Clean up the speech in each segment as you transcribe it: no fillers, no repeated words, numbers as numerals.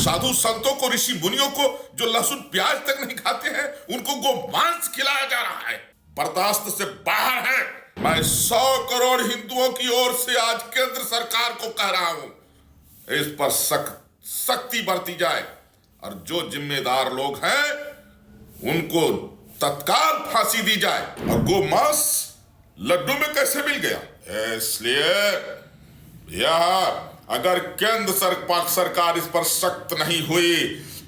साधु संतों को, ऋषि मुनियों को जो लहसुन प्याज तक नहीं खाते हैं, उनको गोमांस खिलाया जा रहा है। बर्दाश्त से बाहर है। मैं 100 करोड़ हिंदुओं की ओर से आज केंद्र सरकार को कह रहा हूं, इस पर सख्ती बरती जाए और जो जिम्मेदार लोग हैं उनको तत्काल फांसी दी जाए। और गोमांस लड्डू में कैसे मिल गया? इसलिए यह अगर केंद्र सरकार इस पर सख्त नहीं हुई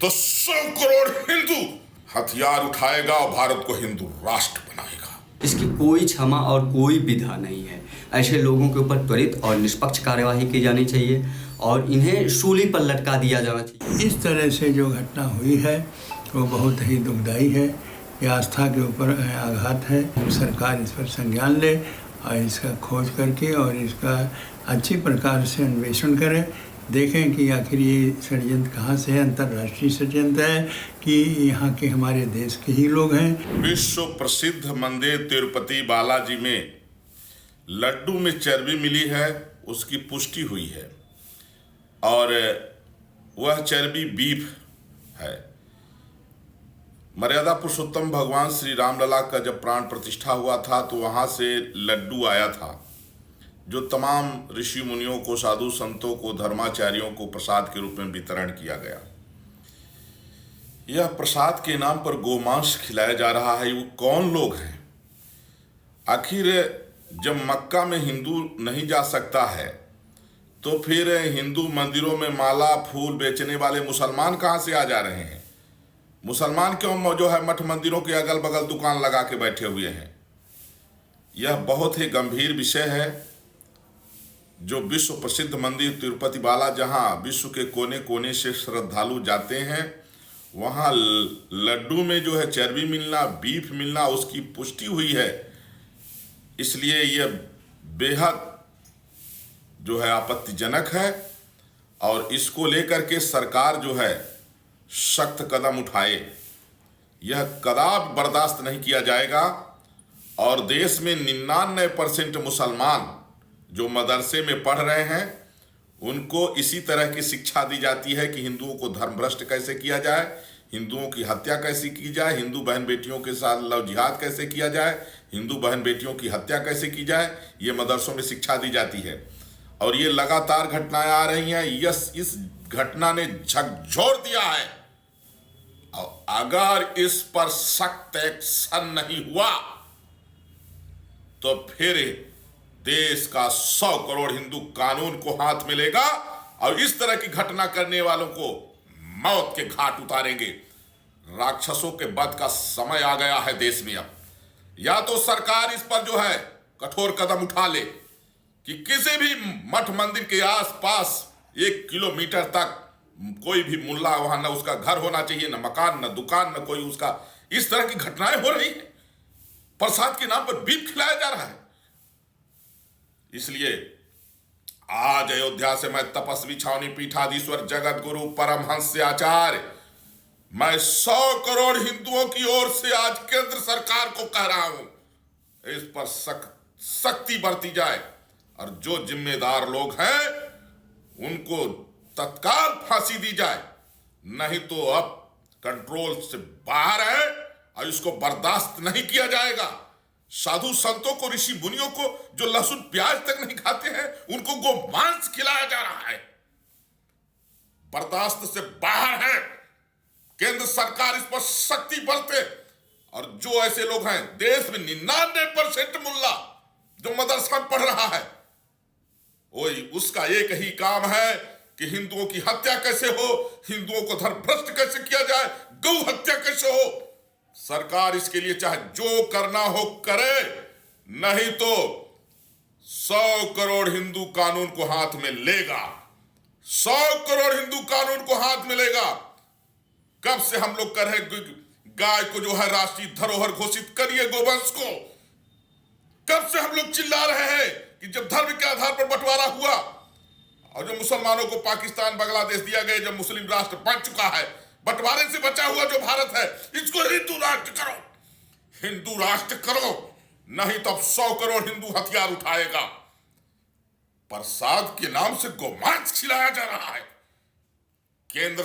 तो 100 करोड़ हिंदू हथियार उठाएगा और भारत को हिंदू राष्ट्र बनाएगा। इसकी कोई क्षमा और कोई विधा नहीं है। ऐसे लोगों के ऊपर त्वरित और निष्पक्ष कार्यवाही की जानी चाहिए और इन्हें सूली पर लटका दिया जाना चाहिए। इस तरह से जो घटना हुई है वो बहुत ही दुखदायी है। ये आस्था के ऊपर आघात है। सरकार इस पर संज्ञान ले और इसका खोज करके और इसका अच्छी प्रकार से अन्वेषण करें। देखें कि आखिर ये षड्यंत्र कहाँ से है, अंतर्राष्ट्रीय षड्यंत्र है कि यहाँ के हमारे देश के ही लोग हैं। विश्व प्रसिद्ध मंदिर तिरुपति बालाजी में लड्डू में चर्बी मिली है, उसकी पुष्टि हुई है और वह चर्बी बीफ है। मर्यादा पुरुषोत्तम भगवान श्री रामलला का जब प्राण प्रतिष्ठा हुआ था तो वहाँ से लड्डू आया था जो तमाम ऋषि मुनियों को, साधु संतों को, धर्माचार्यों को प्रसाद के रूप में वितरण किया गया। यह प्रसाद के नाम पर गोमांस खिलाया जा रहा है। वो कौन लोग हैं? आखिर जब मक्का में हिंदू नहीं जा सकता है तो फिर हिंदू मंदिरों में माला फूल बेचने वाले मुसलमान कहाँ से आ जा रहे हैं? मुसलमान क्यों जो है मठ मंदिरों के अगल बगल दुकान लगा के बैठे हुए हैं? यह बहुत ही गंभीर विषय है। जो विश्व प्रसिद्ध मंदिर तिरुपति बाला, जहां विश्व के कोने कोने से श्रद्धालु जाते हैं, वहां लड्डू में जो है चर्बी मिलना, बीफ मिलना, उसकी पुष्टि हुई है। इसलिए यह बेहद जो है आपत्तिजनक है और इसको लेकर के सरकार जो है सख्त कदम उठाए। यह कदापि बर्दाश्त नहीं किया जाएगा। और देश में 99% मुसलमान जो मदरसे में पढ़ रहे हैं उनको इसी तरह की शिक्षा दी जाती है कि हिंदुओं को धर्मभ्रष्ट कैसे किया जाए, हिंदुओं की हत्या कैसे की जाए, हिंदू बहन बेटियों के साथ लव जिहाद कैसे किया जाए, हिंदू बहन बेटियों की हत्या कैसे की जाए, ये मदरसों में शिक्षा दी जाती है। और ये लगातार घटनाएं आ रही हैं। इस घटना ने झकझोर दिया है और अगर इस पर सख्त एक्शन नहीं हुआ तो फिर देश का 100 करोड़ हिंदू कानून को हाथ में लेगा और इस तरह की घटना करने वालों को मौत के घाट उतारेंगे। राक्षसों के वध का समय आ गया है देश में। अब या तो सरकार इस पर जो है कठोर कदम उठा ले कि किसी भी मठ मंदिर के आसपास 1 किलोमीटर तक कोई भी मुल्ला वहां न उसका घर होना चाहिए, न मकान, न दुकान, न कोई उसका। इस तरह की घटनाएं हो रही है। प्रसाद के नाम पर बीफ खिलाया जा रहा है। इसलिए आज अयोध्या से मैं तपस्वी छावनी पीठाधीश्वर जगत गुरु परमहंस आचार्य, मैं 100 करोड़ हिंदुओं की ओर से आज केंद्र सरकार को कह रहा हूं, इस पर सख्ती बरती जाए और जो जिम्मेदार लोग हैं उनको तत्काल फांसी दी जाए। नहीं तो अब कंट्रोल से बाहर है और इसको बर्दाश्त नहीं किया जाएगा। साधु संतों को, ऋषि मुनियों को जो लहसुन प्याज तक नहीं खाते हैं, उनको गोमांस खिलाया जा रहा है। बर्दाश्त से बाहर है। केंद्र सरकार इस पर सख्ती बरते और जो ऐसे लोग हैं, देश में 99% मुल्ला जो मदरसा में पढ़ रहा है, वही उसका एक ही काम है कि हिंदुओं की हत्या कैसे हो, हिंदुओं को धर्मभ्रष्ट कैसे किया जाए, गौ हत्या कैसे हो। सरकार इसके लिए चाहे जो करना हो करे, नहीं तो 100 करोड़ हिंदू कानून को हाथ में लेगा। 100 करोड़ हिंदू कानून को हाथ में लेगा। कब से हम लोग कर रहे गाय को जो है राष्ट्रीय धरोहर घोषित करिए, गोवंश को। कब से हम लोग चिल्ला रहे हैं कि जब धर्म के आधार पर बंटवारा हुआ और जो मुसलमानों को पाकिस्तान, बांग्लादेश दिया गया, जब मुस्लिम राष्ट्र बन चुका है, बंटवारे से बचा हुआ जो भारत है, इसको हिंदू राष्ट्र करो, हिंदू राष्ट्र करो, नहीं तो अब 100 करोड़ हिंदू हथियार उठाएगा। प्रसाद के नाम से गोमांस खिलाया जा रहा है। केंद्र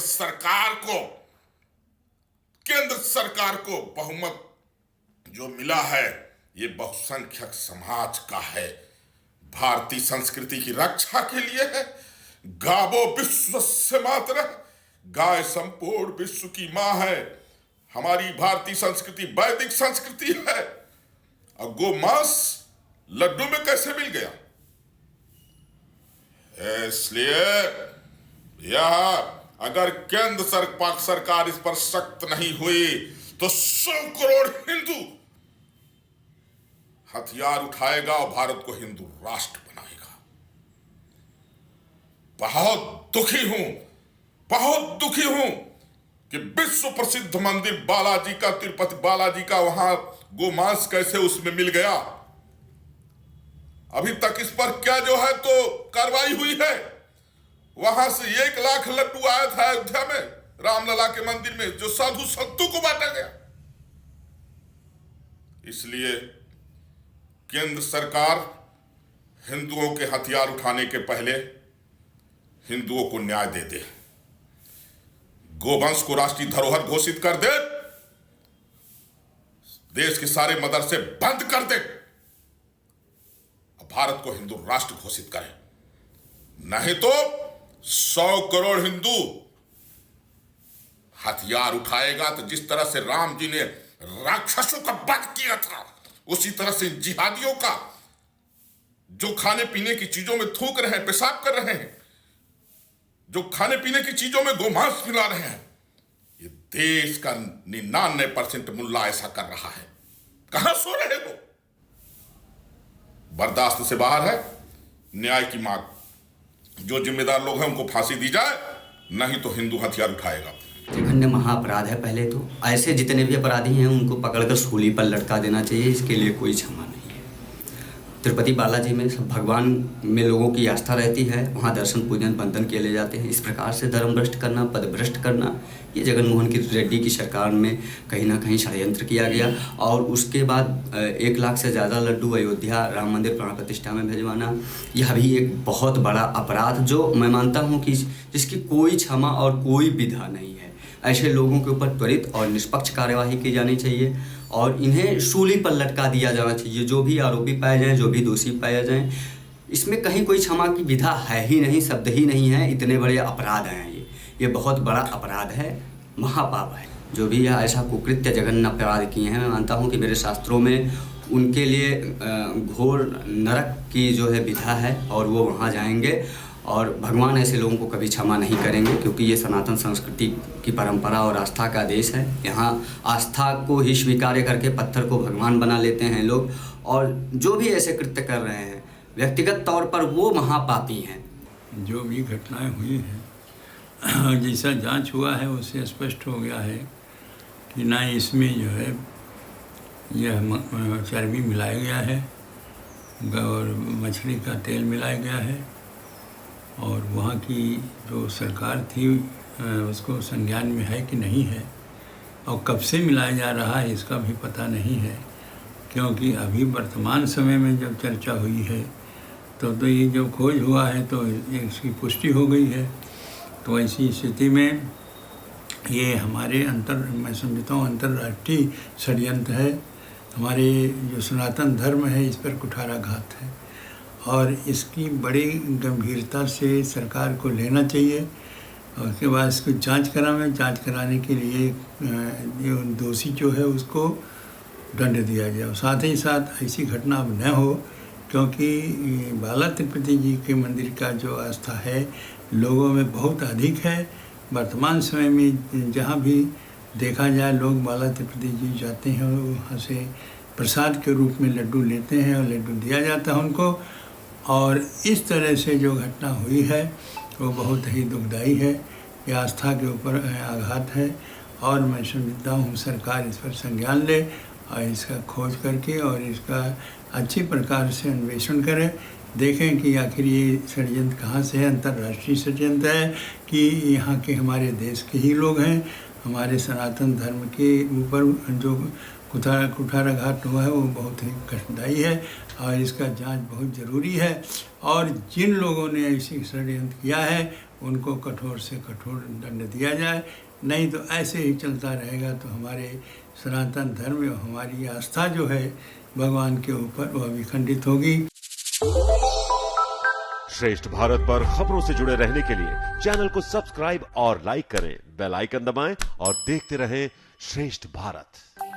सरकार को बहुमत जो मिला है ये बहुसंख्यक समाज का है, भारतीय संस्कृति की रक्षा के लिए है। गावो विश्वस्य मातरः, गाय संपूर्ण विश्व की मां है। हमारी भारतीय संस्कृति वैदिक संस्कृति है। और गोमांस लड्डू में कैसे मिल गया? इसलिए यह अगर केंद्र सरकार इस पर सख्त नहीं हुई तो 100 करोड़ हिंदू हथियार उठाएगा और भारत को हिंदू राष्ट्र बनाएगा। बहुत दुखी हूं कि विश्व प्रसिद्ध मंदिर बालाजी का, तिरुपति बालाजी का, वहां गोमांस कैसे उसमें मिल गया। अभी तक इस पर क्या जो है तो कार्रवाई हुई है। वहां से 1 लाख लड्डू आया था अयोध्या में रामलला के मंदिर में, जो साधु संतों को बांटा गया। इसलिए केंद्र सरकार हिंदुओं के हथियार उठाने के पहले हिंदुओं को न्याय दे दे, गोवंश को राष्ट्रीय धरोहर घोषित कर दे, देश के सारे मदरसे बंद कर दे, भारत को हिंदू राष्ट्र घोषित करे। नहीं तो 100 करोड़ हिंदू हथियार उठाएगा। तो जिस तरह से राम जी ने राक्षसों का वध किया था, उसी तरह से जिहादियों का, जो खाने पीने की चीजों में थूक रहे हैं, पेशाब कर रहे हैं, जो खाने पीने की चीजों में गोमांस मिला रहे हैं, ये देश का 99% मुल्ला ऐसा कर रहा है। कहां सो रहे हो? बर्दाश्त से बाहर है। न्याय की मांग, जो जिम्मेदार लोग हैं उनको फांसी दी जाए, नहीं तो हिंदू हथियार उठाएगा। जघन्य महाअपराध है। पहले तो ऐसे जितने भी अपराधी हैं उनको पकड़कर सूली पर लटका देना चाहिए। इसके लिए कोई क्षमा नहीं है। तिरुपति बालाजी में सब भगवान में लोगों की आस्था रहती है, वहाँ दर्शन पूजन बंधन किए ले जाते हैं। इस प्रकार से धर्म भ्रष्ट करना, पद भ्रष्ट करना, ये जगनमोहन रेड्डी की सरकार में कहीं ना कहीं षड्यंत्र किया गया। और उसके बाद 1 लाख से ज़्यादा लड्डू अयोध्या राम मंदिर प्राण प्रतिष्ठा में भिजवाना, यह भी एक बहुत बड़ा अपराध, जो मैं मानता हूँ कि जिसकी कोई क्षमा और कोई विधा नहीं है। ऐसे लोगों के ऊपर त्वरित और निष्पक्ष कार्यवाही की जानी चाहिए और इन्हें सूली पर लटका दिया जाना चाहिए। जो भी आरोपी पाए जाएं, जो भी दोषी पाए जाएं, इसमें कहीं कोई क्षमा की विधा है ही नहीं, शब्द ही नहीं है। इतने बड़े अपराध हैं ये बहुत बड़ा अपराध है, महापाप है। जो भी यह ऐसा कुकृत्य जघन्य अपराध किए हैं, मैं मानता हूँ कि मेरे शास्त्रों में उनके लिए घोर नरक की जो है विधा है और वो वहाँ जाएंगे। और भगवान ऐसे लोगों को कभी क्षमा नहीं करेंगे, क्योंकि ये सनातन संस्कृति की परंपरा और आस्था का देश है। यहाँ आस्था को ही स्वीकार करके पत्थर को भगवान बना लेते हैं लोग। और जो भी ऐसे कृत्य कर रहे हैं व्यक्तिगत तौर पर वो महापापी हैं। जो भी घटनाएं हुई हैं, जैसा जांच हुआ है उससे स्पष्ट हो गया है कि ना इसमें जो है यह चर्बी मिलाया गया है और मछली का तेल मिलाया गया है। और वहाँ की जो सरकार थी उसको संज्ञान में है कि नहीं है, और कब से मिलाया जा रहा है इसका भी पता नहीं है। क्योंकि अभी वर्तमान समय में जब चर्चा हुई है तो ये जो खोज हुआ है तो इसकी पुष्टि हो गई है। तो ऐसी स्थिति में ये हमारे मैं समझता हूँ अंतर्राष्ट्रीय षड्यंत्र है। हमारे जो सनातन धर्म है इस पर कुठाराघात है और इसकी बड़ी गंभीरता से सरकार को लेना चाहिए। और उसके बाद इसको जांच कराने के लिए जो दोषी जो है उसको दंड दिया जाए। साथ ही साथ ऐसी घटना अब न हो, क्योंकि बाला तिरुपति जी के मंदिर का जो आस्था है लोगों में बहुत अधिक है। वर्तमान समय में जहाँ भी देखा जाए लोग बाला तिरुपति जी जाते हैं, वहाँ से प्रसाद के रूप में लड्डू लेते हैं और लड्डू दिया जाता है उनको। और इस तरह से जो घटना हुई है वो बहुत ही दुखदाई है। ये आस्था के ऊपर आघात है और मैं समझता हूँ सरकार इस पर संज्ञान ले और इसका खोज करके और इसका अच्छी प्रकार से अन्वेषण करे। देखें कि आखिर ये षड्यंत्र कहाँ से है। अंतर्राष्ट्रीय षड्यंत्र है कि यहाँ के हमारे देश के ही लोग हैं। हमारे सनातन धर्म के ऊपर जो कुठाराघात हुआ है वो बहुत ही कष्टदायी है और इसका जांच बहुत ज़रूरी है। और जिन लोगों ने ऐसी षड्यंत्र किया है उनको कठोर से कठोर दंड दिया जाए। नहीं तो ऐसे ही चलता रहेगा तो हमारे सनातन धर्म और हमारी आस्था जो है भगवान के ऊपर वह विखंडित होगी। श्रेष्ठ भारत पर खबरों से जुड़े रहने के लिए चैनल को सब्सक्राइब और लाइक करें, बेल आइकन दबाएं और देखते रहें श्रेष्ठ भारत।